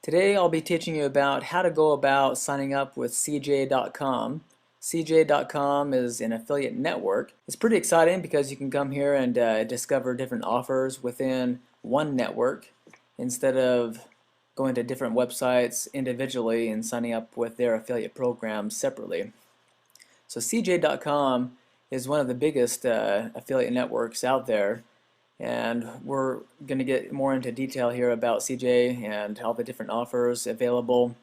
Today I'll be teaching you about how to go about signing up with CJ.com. CJ.com is an affiliate network. It's pretty exciting because you can come here and discover different offers within one network instead of going to different websites individually and signing up with their affiliate programs separately. So CJ.com is one of the biggest affiliate networks out there, and we're going to get more into detail here about CJ and all the different offers available.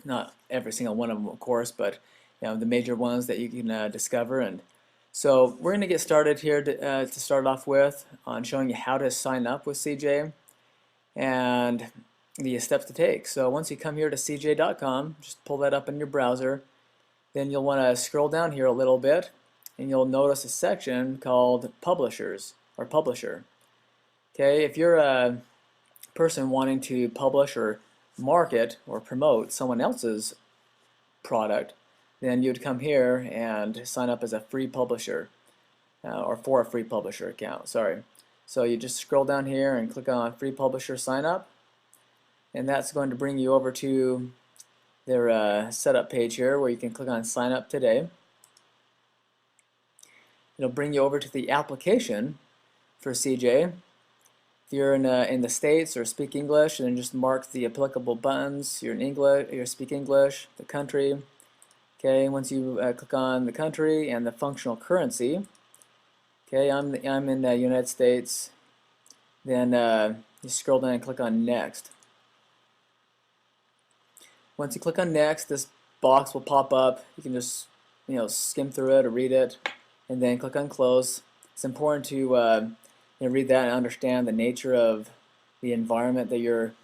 Not every single one of them, of course, but the major ones that you can discover. And so we're going to get started here to start off with on showing you how to sign up with CJ and the steps to take. So once you come here to CJ.com, just pull that up in your browser. Then you'll want to scroll down here a little bit, and you'll notice a section called Publishers or Publisher. Okay, if you're a person wanting to publish or market or promote someone else's product, then you'd come here and sign up as a free publisher or for a free publisher account. Sorry. So you just scroll down here and click on Free Publisher Sign Up, and that's going to bring you over to their setup page here where you can click on Sign Up Today. It'll bring you over to the application for CJ. If you're in the States or speak English, then just mark the applicable buttons. You're in English, you speak English, the country. Okay, once you click on the country and the functional currency, okay, I'm in the United States. Then you scroll down and click on Next. Once you click on Next, this box will pop up. You can just skim through it or read it, and then click on Close. It's important to read that and understand the nature of the environment that you're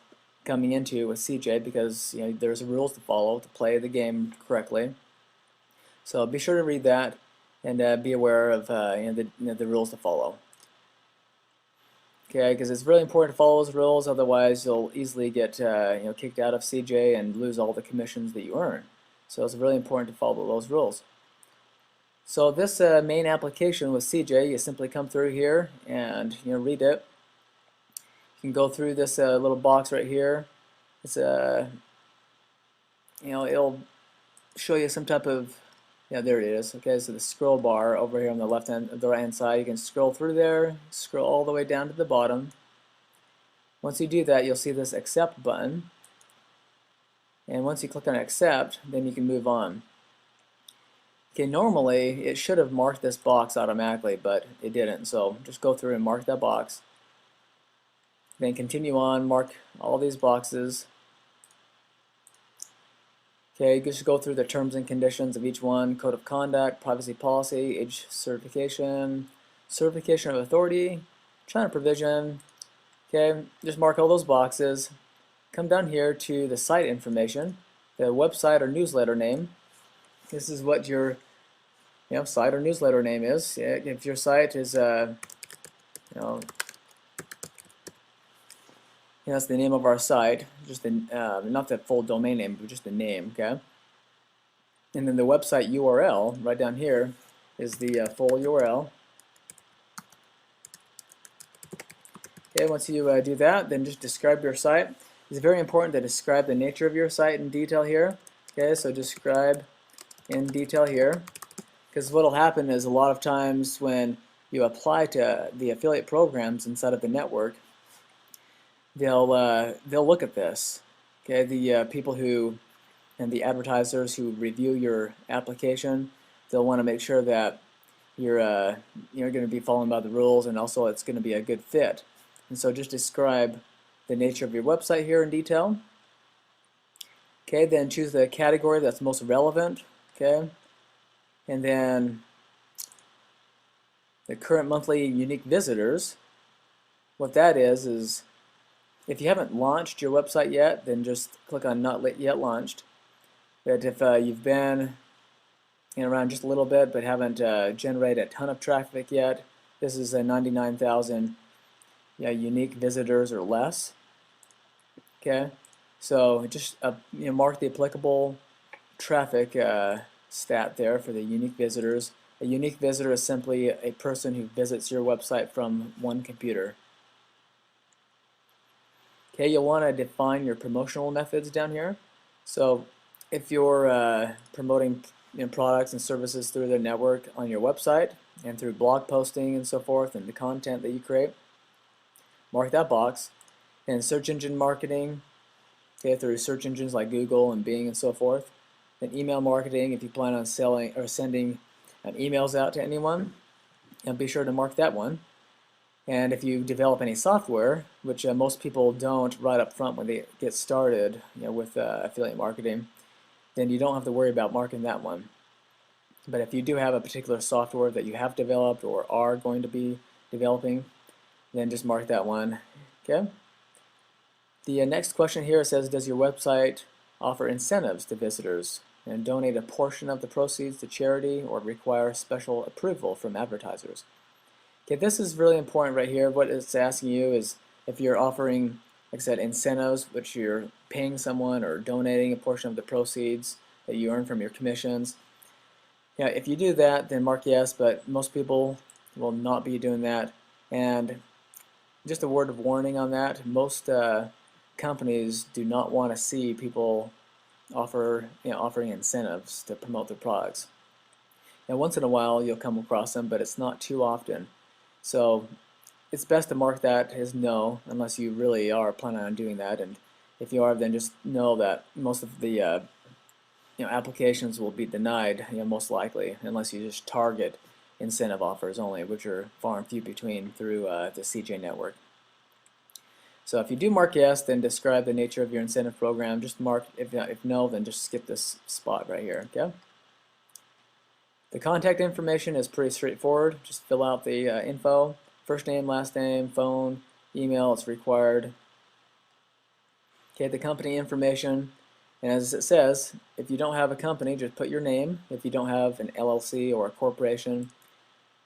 coming into with CJ, because there's rules to follow to play the game correctly. So be sure to read that and be aware of the rules to follow. Okay, because it's really important to follow those rules. Otherwise, you'll easily get kicked out of CJ and lose all the commissions that you earn. So it's really important to follow those rules. So this main application with CJ, you simply come through here and read it. You can go through this little box right here. It's it'll show you some type of there it is. Okay, so the scroll bar over here on the right hand side, you can scroll through there, scroll all the way down to the bottom. Once you do that, you'll see this Accept button, and once you click on Accept, then you can move on. Okay, normally it should have marked this box automatically, but it didn't. So just go through and mark that box. Then continue on, mark all these boxes. Okay, just go through the terms and conditions of each one: code of conduct, privacy policy, age certification, certification of authority, China provision. Okay, just mark all those boxes. Come down here to the site information, the website or newsletter name. This is what your site or newsletter name is. If your site is that's the name of our site, just the not the full domain name, but just the name. Okay, and then the website URL right down here is the full URL. Okay, once you do that, then just describe your site. It's very important to describe the nature of your site in detail here. Okay, so describe in detail here, because what will happen is a lot of times when you apply to the affiliate programs inside of the network, they'll look at this. Okay, the people who and the advertisers who review your application, they'll want to make sure that you're going to be following by the rules, and also it's going to be a good fit. And so just describe the nature of your website here in detail. Okay, then choose the category that's most relevant. Okay, and then the current monthly unique visitors. What that is if you haven't launched your website yet, then just click on Not Yet Launched. But if you've been around just a little bit but haven't generated a ton of traffic yet, this is a 99,000 unique visitors or less. Okay, so just mark the applicable traffic stat there for the unique visitors. A unique visitor is simply a person who visits your website from one computer. Okay, you'll want to define your promotional methods down here. So if you're promoting products and services through their network on your website and through blog posting and so forth and the content that you create, mark that box. And search engine marketing, okay, through search engines like Google and Bing and so forth. Then email marketing, if you plan on selling or sending emails out to anyone, and be sure to mark that one. And if you develop any software, which most people don't right up front when they get started, with affiliate marketing, then you don't have to worry about marking that one. But if you do have a particular software that you have developed or are going to be developing, then just mark that one. Okay. The next question here says, does your website offer incentives to visitors and donate a portion of the proceeds to charity or require special approval from advertisers? Okay, this is really important right here. What it's asking you is if you're offering, like I said, incentives, which you're paying someone or donating a portion of the proceeds that you earn from your commissions. Yeah, if you do that, then mark yes, but most people will not be doing that. And just a word of warning on that, most companies do not want to see people offering incentives to promote their products. Now, once in a while you'll come across them, but it's not too often. So it's best to mark that as no, unless you really are planning on doing that. And if you are, then just know that most of the applications will be denied, most likely, unless you just target incentive offers only, which are far and few between through the CJ network. So if you do mark yes, then describe the nature of your incentive program. Just mark if no, then just skip this spot right here. Okay. The contact information is pretty straightforward. Just fill out the info, first name, last name, phone, email. It's required. Okay, the company information, and as it says, if you don't have a company, just put your name. If you don't have an LLC or a corporation,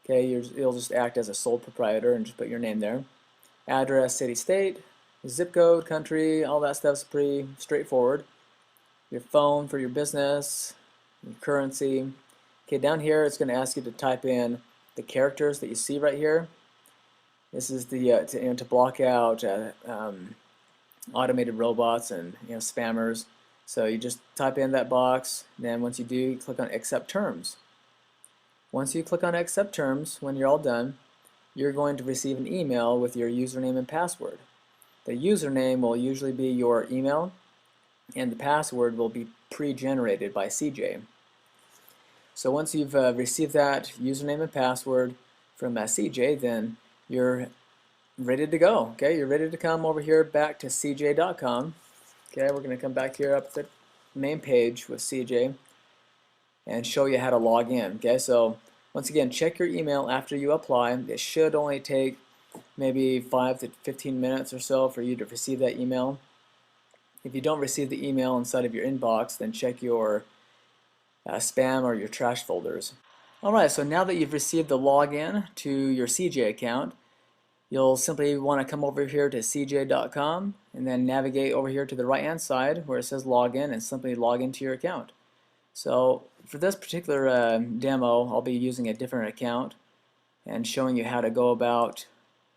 okay, you'll just act as a sole proprietor and just put your name there. Address, city, state, zip code, country, all that stuff's pretty straightforward. Your phone for your business, your currency. Okay, down here it's going to ask you to type in the characters that you see right here. This is the to block out automated robots and spammers. So you just type in that box. Then once you do, click on Accept Terms. Once you click on Accept Terms, when you're all done, you're going to receive an email with your username and password. The username will usually be your email, and the password will be pre-generated by CJ. So once you've received that username and password from CJ, then you're ready to go. Okay, you're ready to come over here back to CJ.com. Okay, we're going to come back here up to the main page with CJ and show you how to log in. Okay, so once again, check your email after you apply. It should only take maybe 5 to 15 minutes or so for you to receive that email. If you don't receive the email inside of your inbox, then check your spam or your trash folders. Alright, so now that you've received the login to your CJ account, you'll simply want to come over here to cj.com and then navigate over here to the right hand side where it says login and simply log into your account. So for this particular demo, I'll be using a different account and showing you how to go about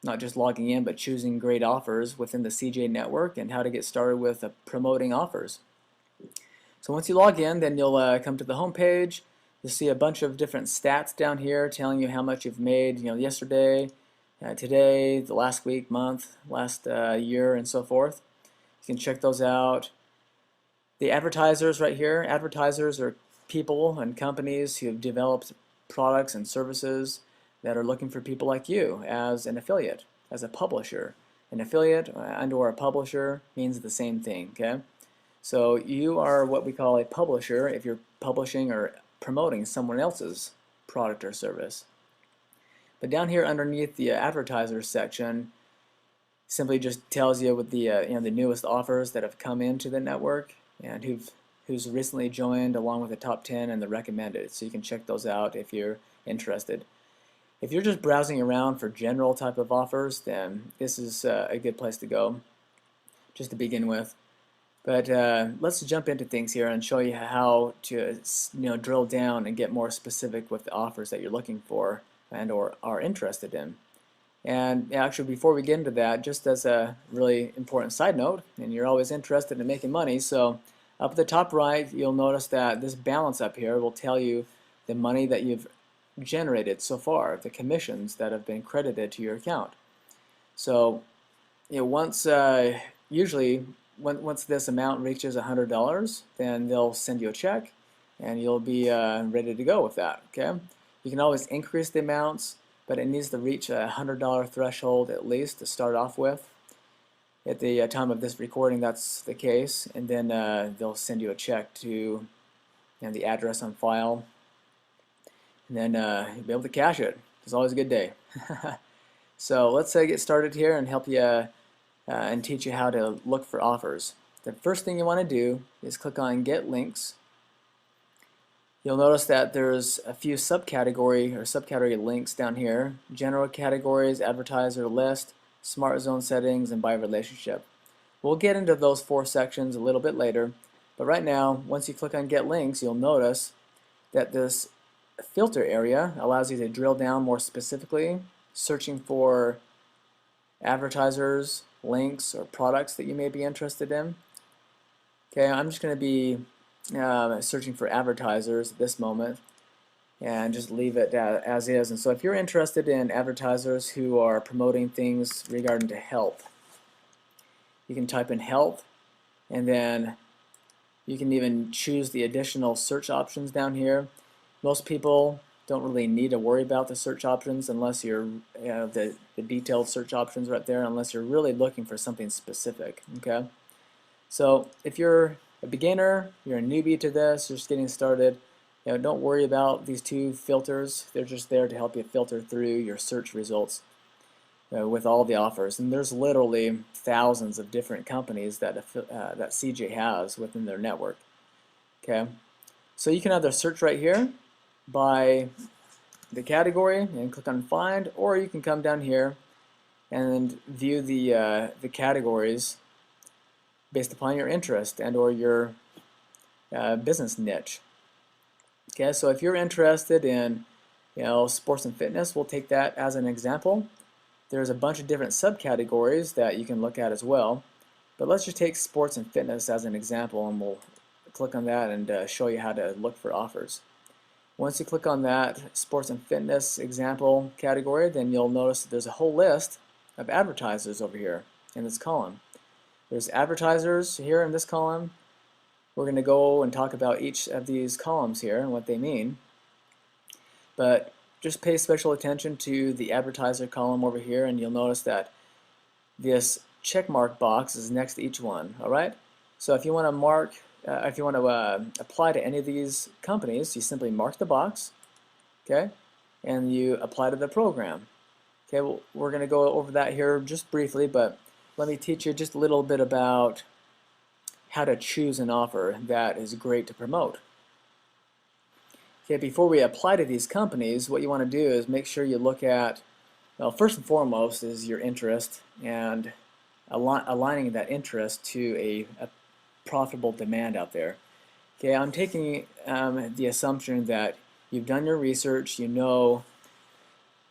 not just logging in but choosing great offers within the CJ network and how to get started with promoting offers. So once you log in, then you'll come to the home page. You'll see a bunch of different stats down here telling you how much you've made, yesterday, today, the last week, month, last year, and so forth. You can check those out. The advertisers right here, advertisers are people and companies who have developed products and services that are looking for people like you as an affiliate, as a publisher. An affiliate and/or a publisher means the same thing, okay? So you are what we call a publisher if you're publishing or promoting someone else's product or service. But down here underneath the advertisers section simply just tells you what the the newest offers that have come into the network and who's recently joined along with the top 10 and the recommended. So you can check those out if you're interested. If you're just browsing around for general type of offers, then this is a good place to go just to begin with. But let's jump into things here and show you how to drill down and get more specific with the offers that you're looking for and or are interested in. And actually, before we get into that, just as a really important side note, and you're always interested in making money, so up at the top right, you'll notice that this balance up here will tell you the money that you've generated so far, the commissions that have been credited to your account. So, once usually once this amount reaches $100, then they'll send you a check, and you'll be ready to go with that. Okay, you can always increase the amounts, but it needs to reach a $100 threshold at least to start off with. At the time of this recording, that's the case, and then they'll send you a check to the address on file, and then you'll be able to cash it. It's always a good day. So let's get started here and help you and teach you how to look for offers. The first thing you want to do is click on Get Links. You'll notice that there's a few subcategory links down here: general categories, advertiser list, smart zone settings, and by relationship. We'll get into those 4 sections a little bit later, but right now, once you click on Get Links, you'll notice that this filter area allows you to drill down more specifically, searching for advertisers, links, or products that you may be interested in. Okay, I'm just going to be searching for advertisers at this moment and just leave it as is. And so if you're interested in advertisers who are promoting things regarding to health, you can type in health, and then you can even choose the additional search options down here. Most people don't really need to worry about the search options unless you're the detailed search options right there, unless you're really looking for something specific. Okay, so if you're a beginner, you're a newbie to this, you're just getting started, don't worry about these 2 filters. They're just there to help you filter through your search results with all the offers. And there's literally thousands of different companies that CJ has within their network. Okay, so you can either search right here by the category and click on Find, or you can come down here and view the categories based upon your interest and or your business niche. Okay, so if you're interested in sports and fitness, we'll take that as an example. There's a bunch of different subcategories that you can look at as well, but let's just take sports and fitness as an example, and we'll click on that and show you how to look for offers. Once you click on that sports and fitness example category, then you'll notice that there's a whole list of advertisers over here in this column. There's advertisers here in this column. We're going to go and talk about each of these columns here and what they mean. But just pay special attention to the advertiser column over here, and you'll notice that this check mark box is next to each one. All right. So if you want to apply to any of these companies, you simply mark the box, okay, and you apply to the program. Okay, well, we're going to go over that here just briefly, but let me teach you just a little bit about how to choose an offer that is great to promote. Okay, before we apply to these companies, what you want to do is make sure you look at, well, first and foremost is your interest, and aligning that interest to a profitable demand out there. Okay, I'm taking the assumption that you've done your research, you know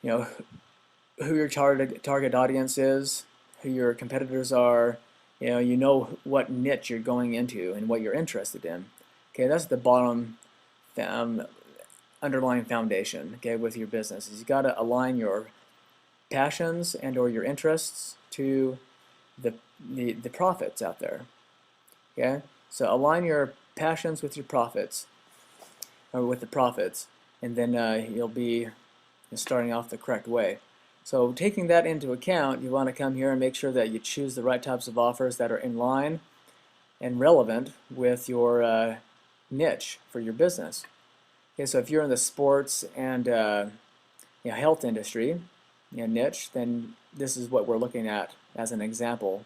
who your target audience is, who your competitors are, you know what niche you're going into and what you're interested in. Okay, that's the bottom underlying foundation, okay, with your business. Is you got to align your passions and or your interests to the profits out there. Okay, so align your passions with your profits, or with the profits, and then you'll be starting off the correct way. So taking that into account, you want to come here and make sure that you choose the right types of offers that are in line and relevant with your niche for your business. Okay, so if you're in the sports and health industry niche, then this is what we're looking at as an example.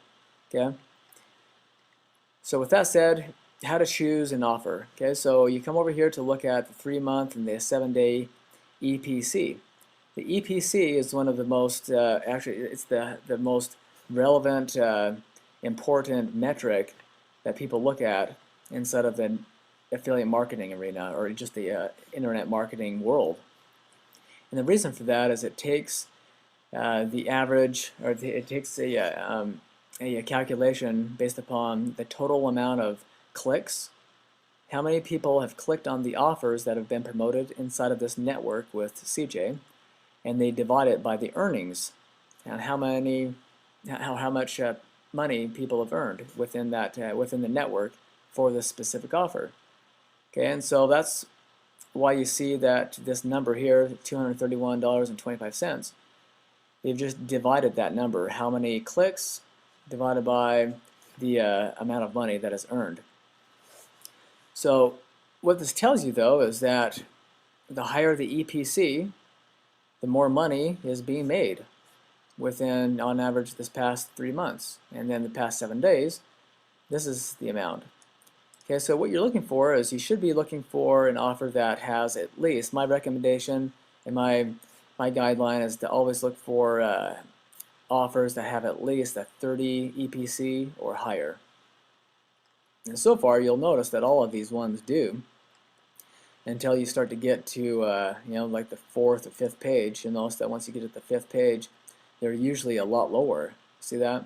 Okay. So with that said, how to choose an offer. Okay, so you come over here to look at the 3-month and the 7-day EPC. The EPC is one of the most, actually it's the most relevant, important metric that people look at inside of the affiliate marketing arena, or just the internet marketing world. And the reason for that is it takes the average, or it takes a calculation based upon the total amount of clicks. How many people have clicked on the offers that have been promoted inside of this network with CJ, and they divide it by the earnings and how much money people have earned within that within the network for this specific offer. Okay, and so that's why you see that this number here, $231.25, they've just divided that number, how many clicks divided by the amount of money that is earned. So what this tells you, though, is that the higher the EPC, the more money is being made within, on average, this past 3 months. And then the past 7 days, this is the amount. Okay, so what you're looking for is you should be looking for an offer that has at least, my recommendation and my guideline is to always look for offers that have at least a 30 EPC or higher. And so far, you'll notice that all of these ones do, until you start to get to like the 4th or 5th page. You'll notice that once you get to the 5th page, they're usually a lot lower. See that?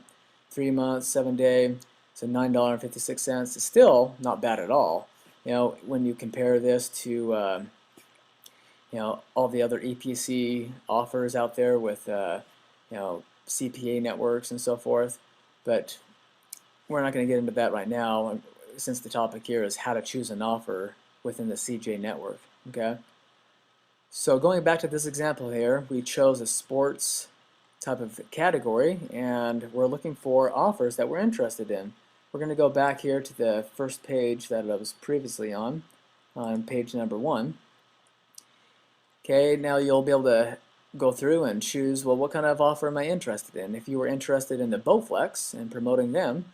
3 months, 7 day, so $9.56. It's still not bad at all. When you compare this to all the other EPC offers out there with CPA networks and so forth. But we're not going to get into that right now, since the topic here is how to choose an offer within the CJ network. Okay, so going back to this example here, we chose a sports type of category, and we're looking for offers that we're interested in. We're going to go back here to the first page that I was previously on page number 1. Okay, now you'll be able to go through and choose, well, what kind of offer am I interested in? If you were interested in the Bowflex and promoting them,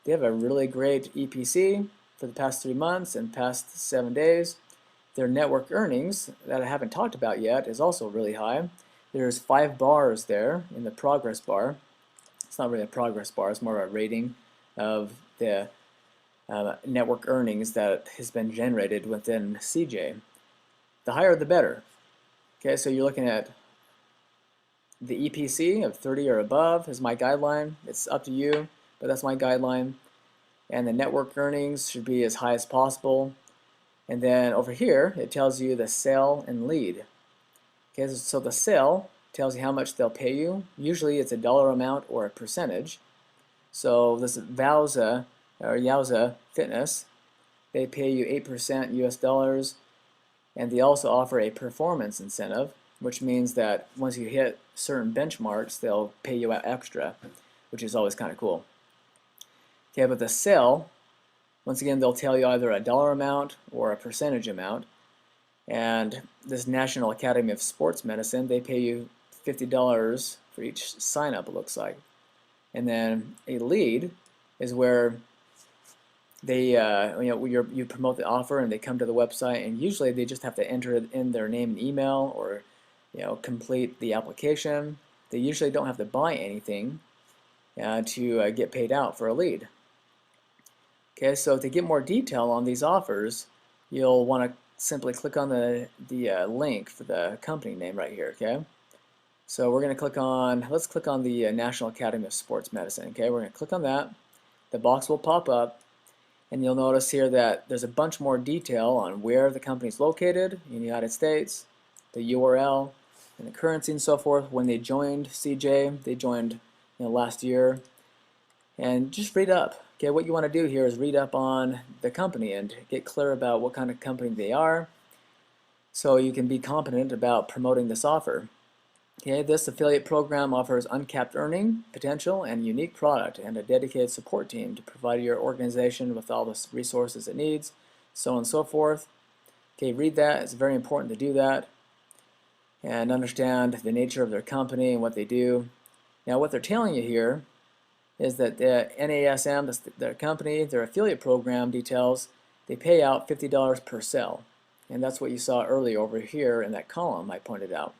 they have a really great EPC for the past 3 months and past 7 days. Their network earnings that I haven't talked about yet is also really high. There's 5 bars there in the progress bar. It's not really a progress bar, it's more of a rating of the network earnings that has been generated within CJ. The higher the better. Okay, so you're looking at the EPC of 30 or above is my guideline. It's up to you, but that's my guideline. And the network earnings should be as high as possible. And then over here, it tells you the sale and lead. Okay, so the sale tells you how much they'll pay you. Usually it's a dollar amount or a percentage. So this Wowza or Yowza Fitness, they pay you 8% US dollars, and they also offer a performance incentive, which means that once you hit certain benchmarks, they'll pay you out extra, which is always kind of cool. Okay, but the sale, once again, they'll tell you either a dollar amount or a percentage amount. And this National Academy of Sports Medicine, they pay you $50 for each sign up, it looks like. And then a lead is where they you promote the offer and they come to the website, and usually they just have to enter in their name and email, or complete the application. They usually don't have to buy anything to get paid out for a lead. Okay, so to get more detail on these offers, you'll want to simply click on the link for the company name right here. Okay, so we're going to click on, let's click on the National Academy of Sports Medicine. Okay, we're going to click on that. The box will pop up, and you'll notice here that there's a bunch more detail on where the company is located in the United States, the URL, and the currency and so forth. When they joined CJ, they joined last year. And just read up. Okay, what you want to do here is read up on the company and get clear about what kind of company they are, so you can be competent about promoting this offer. Okay, this affiliate program offers uncapped earning potential and unique product, and a dedicated support team to provide your organization with all the resources it needs, so on and so forth. Okay, read that. It's very important to do that and understand the nature of their company and what they do. Now, what they're telling you here is that the NASM, their company, their affiliate program details, they pay out $50 per sale. And that's what you saw earlier over here in that column I pointed out.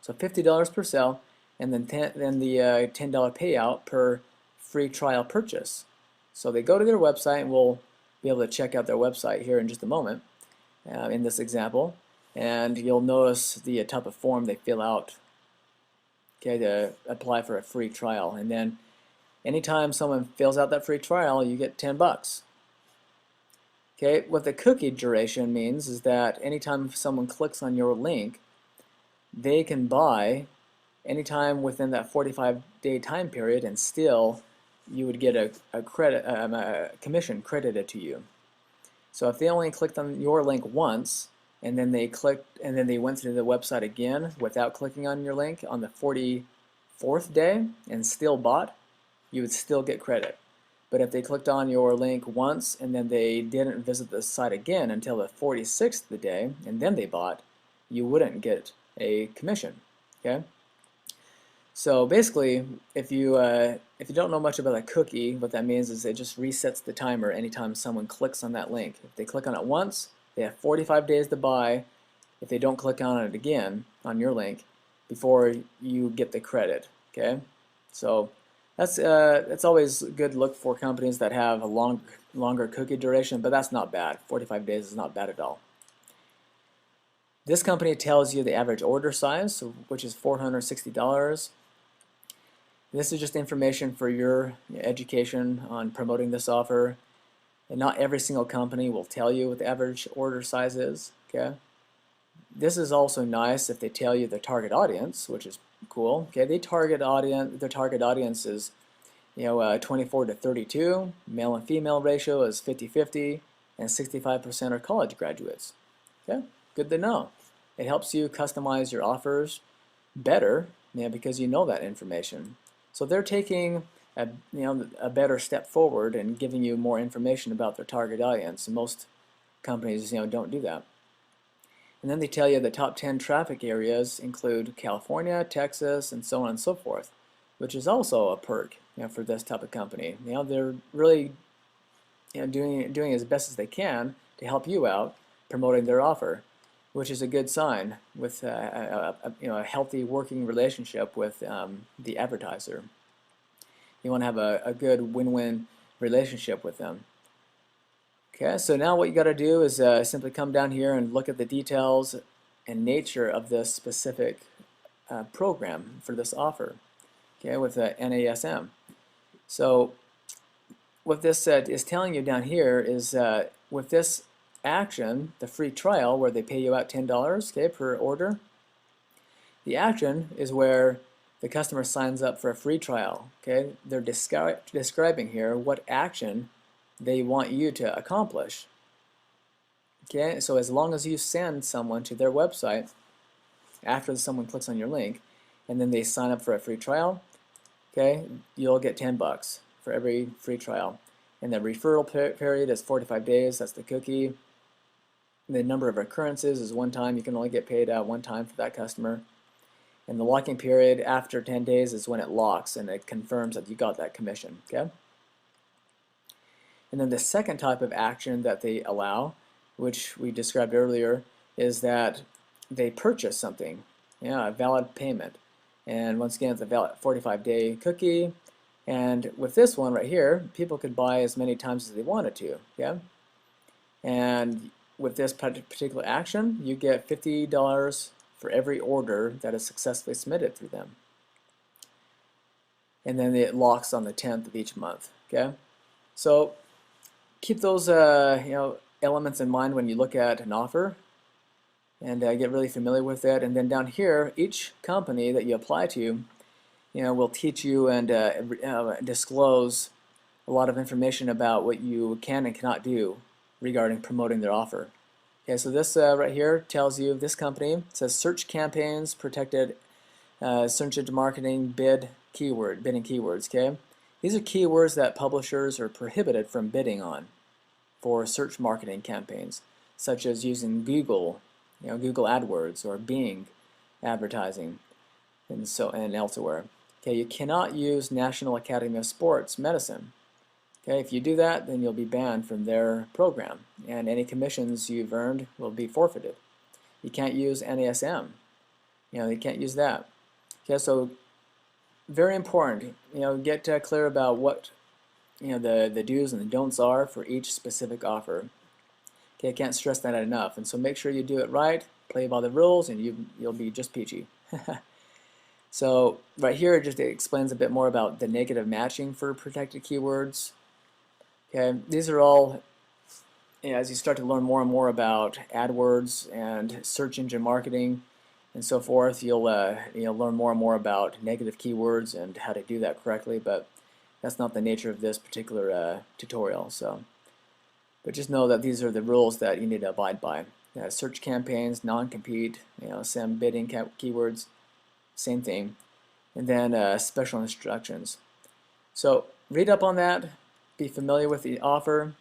So $50 per sale, and then the $10 payout per free trial purchase. So they go to their website, and we'll be able to check out their website here in just a moment in this example. And you'll notice the type of form they fill out okay, to apply for a free trial. And then anytime someone fills out that free trial, you get 10 bucks. Okay, what the cookie duration means is that anytime someone clicks on your link, they can buy anytime within that 45-day time period, and still you would get a commission credited to you. So if they only clicked on your link once, and then they went through the website again without clicking on your link on the 44th day and still bought, you would still get credit. But if they clicked on your link once and then they didn't visit the site again until the 46th day and then they bought, you wouldn't get a commission. Okay? So basically, if you don't know much about a cookie, what that means is it just resets the timer anytime someone clicks on that link. If they click on it once, they have 45 days to buy. If they don't click on it again on your link before you get the credit. Okay, so that's always good to look for companies that have a longer cookie duration, but that's not bad. 45 days is not bad at all. This company tells you the average order size, which is $460. This is just information for your education on promoting this offer. And not every single company will tell you what the average order size is. Okay. This is also nice if they tell you the target audience, which is cool. Okay, their target audience is 24 to 32. Male and female ratio is 50-50, and 65% are college graduates. Okay, good to know. It helps you customize your offers better, because you know that information. So they're taking a better step forward and giving you more information about their target audience. And most companies don't do that. And then they tell you the top 10 traffic areas include California, Texas, and so on and so forth, which is also a perk for this type of company. They're really doing as best as they can to help you out promoting their offer, which is a good sign with a healthy working relationship with the advertiser. You want to have a good win-win relationship with them. Okay, so now what you got to do is simply come down here and look at the details and nature of this specific program for this offer. Okay, with NASM. So what this is telling you down here is with this action, the free trial where they pay you out $10, okay, per order, the action is where the customer signs up for a free trial. Okay, they're describing here what action they want you to accomplish. Okay, so as long as you send someone to their website after someone clicks on your link and then they sign up for a free trial, okay, you'll get 10 bucks for every free trial. And the referral period is 45 days, that's the cookie. The number of occurrences is one time. You can only get paid out one time for that customer. And the locking period after 10 days is when it locks and it confirms that you got that commission. Okay? And then the second type of action that they allow, which we described earlier, is that they purchase something, a valid payment. And once again, it's a valid 45-day cookie. And with this one right here, people could buy as many times as they wanted to. Okay? And with this particular action, you get $50 for every order that is successfully submitted through them. And then it locks on the 10th of each month. Okay, so keep those elements in mind when you look at an offer, and get really familiar with it. And then down here, each company that you apply to, will teach you and disclose a lot of information about what you can and cannot do regarding promoting their offer. Okay, so this right here tells you this company says search campaigns protected search engine marketing bidding keywords. Okay, these are keywords that publishers are prohibited from bidding on for search marketing campaigns, such as using Google, Google AdWords or Bing advertising, and elsewhere. Okay, you cannot use National Academy of Sports Medicine. Okay, if you do that, then you'll be banned from their program, and any commissions you've earned will be forfeited. You can't use NASM. You can't use that. Okay, so very important. Get clear about what the do's and the don'ts are for each specific offer. Okay, I can't stress that enough. And so make sure you do it right, play by the rules, and you'll be just peachy. So right here, it just explains a bit more about the negative matching for protected keywords. Okay, these are all, as you start to learn more and more about AdWords and search engine marketing and so forth, you'll learn more and more about negative keywords and how to do that correctly. But that's not the nature of this particular tutorial. But just know that these are the rules that you need to abide by. Search campaigns, non-compete, SEM bidding keywords, same thing. And then special instructions. So read up on that, be familiar with the offer.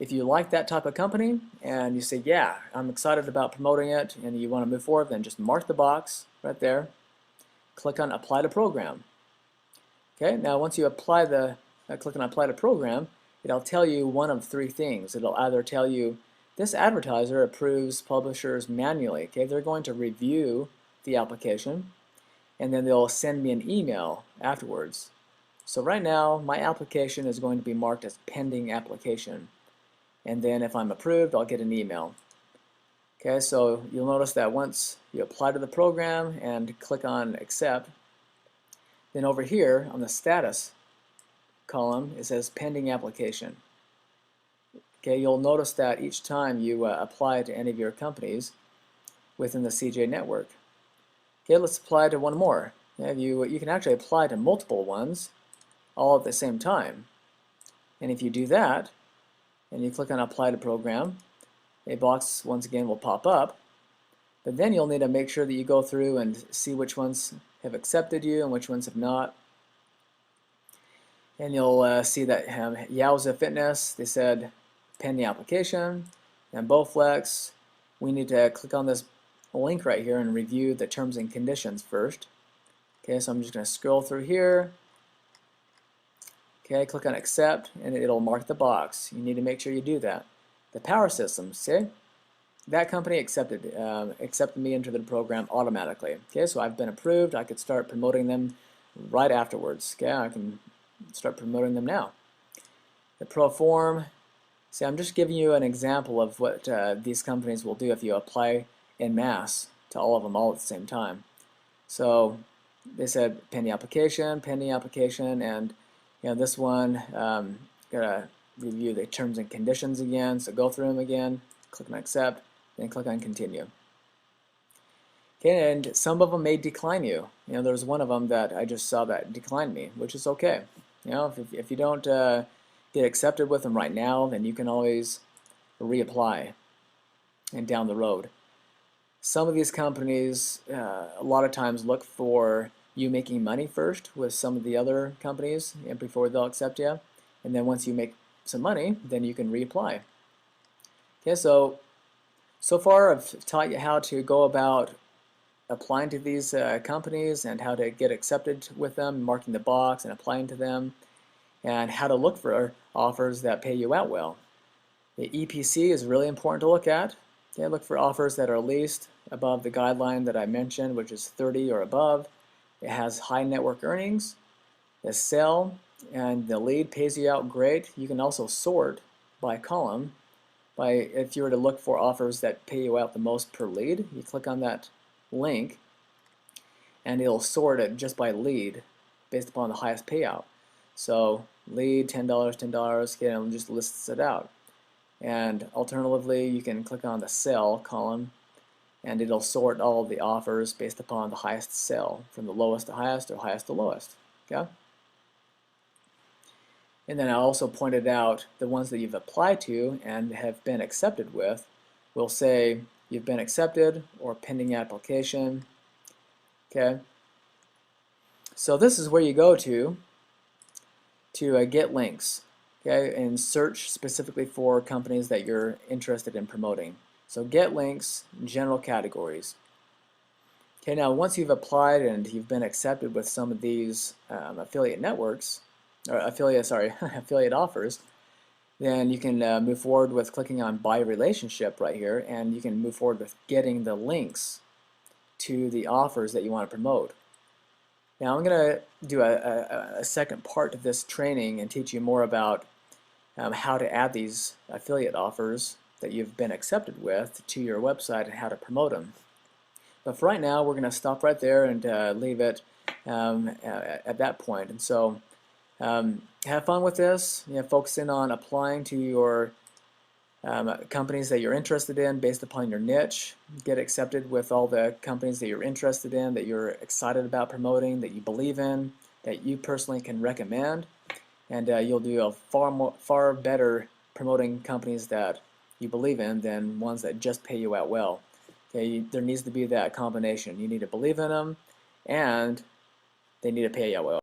If you like that type of company and you say, yeah, I'm excited about promoting it, and you want to move forward, then just mark the box right there. Click on Apply to Program. Okay, now once you apply click on Apply to Program, it'll tell you one of three things. It'll either tell you this advertiser approves publishers manually. Okay, they're going to review the application, and then they'll send me an email afterwards. So right now, my application is going to be marked as pending application. And then if I'm approved, I'll get an email. Okay, so you'll notice that once you apply to the program and click on Accept, then over here on the status column, it says pending application. Okay, you'll notice that each time you apply to any of your companies within the CJ network. Okay, let's apply to one more. You can actually apply to multiple ones all at the same time. And if you do that, and you click on Apply to Program, a box once again will pop up. But then you'll need to make sure that you go through and see which ones have accepted you and which ones have not. And you'll see that Yowza Fitness, they said pending application, and Bowflex, we need to click on this link right here and review the terms and conditions first. Okay, so I'm just going to scroll through here. Okay, click on Accept, and it'll mark the box. You need to make sure you do that. The Power Systems, see? That company accepted me into the program automatically. Okay, so I've been approved. I could start promoting them right afterwards. Okay, I can start promoting them now. The Proform, see, I'm just giving you an example of what these companies will do if you apply en masse to all of them all at the same time. So they said pending application, and this one, gotta review the terms and conditions again, so go through them again, click on Accept, then click on Continue. Okay, and some of them may decline you. There's one of them that I just saw that declined me, which is okay. If you don't get accepted with them right now, then you can always reapply and down the road. Some of these companies a lot of times look for you making money first with some of the other companies and before they'll accept you, and then once you make some money, then you can reapply. Okay, so far I've taught you how to go about applying to these companies and how to get accepted with them, marking the box and applying to them, and how to look for offers that pay you out well. The EPC is really important to look at. Okay, look for offers that are at least above the guideline that I mentioned, which is 30 or above. It has high network earnings, the sell, and the lead pays you out great. You can also sort by column. If you were to look for offers that pay you out the most per lead, you click on that link and it'll sort it just by lead based upon the highest payout. So lead $10, $10, okay, and it just lists it out. And alternatively, you can click on the sell column and it'll sort all of the offers based upon the highest sell, from the lowest to highest or highest to lowest. Okay? And then I also pointed out the ones that you've applied to and have been accepted with will say you've been accepted or pending application. Okay? So this is where you go to get links. Okay? And search specifically for companies that you're interested in promoting. So get links, general categories. Okay, now once you've applied and you've been accepted with some of these affiliate networks, or affiliate offers, then you can move forward with clicking on Buy Relationship right here, and you can move forward with getting the links to the offers that you want to promote. Now I'm going to do a second part of this training and teach you more about how to add these affiliate offers that you've been accepted with to your website and how to promote them. But for right now, we're going to stop right there and leave it at that point. And so have fun with this. Focusing on applying to your companies that you're interested in based upon your niche. Get accepted with all the companies that you're interested in, that you're excited about promoting, that you believe in, that you personally can recommend, and you'll do a far better promoting companies that you believe in than ones that just pay you out well. Okay, there needs to be that combination. You need to believe in them, and they need to pay you out well.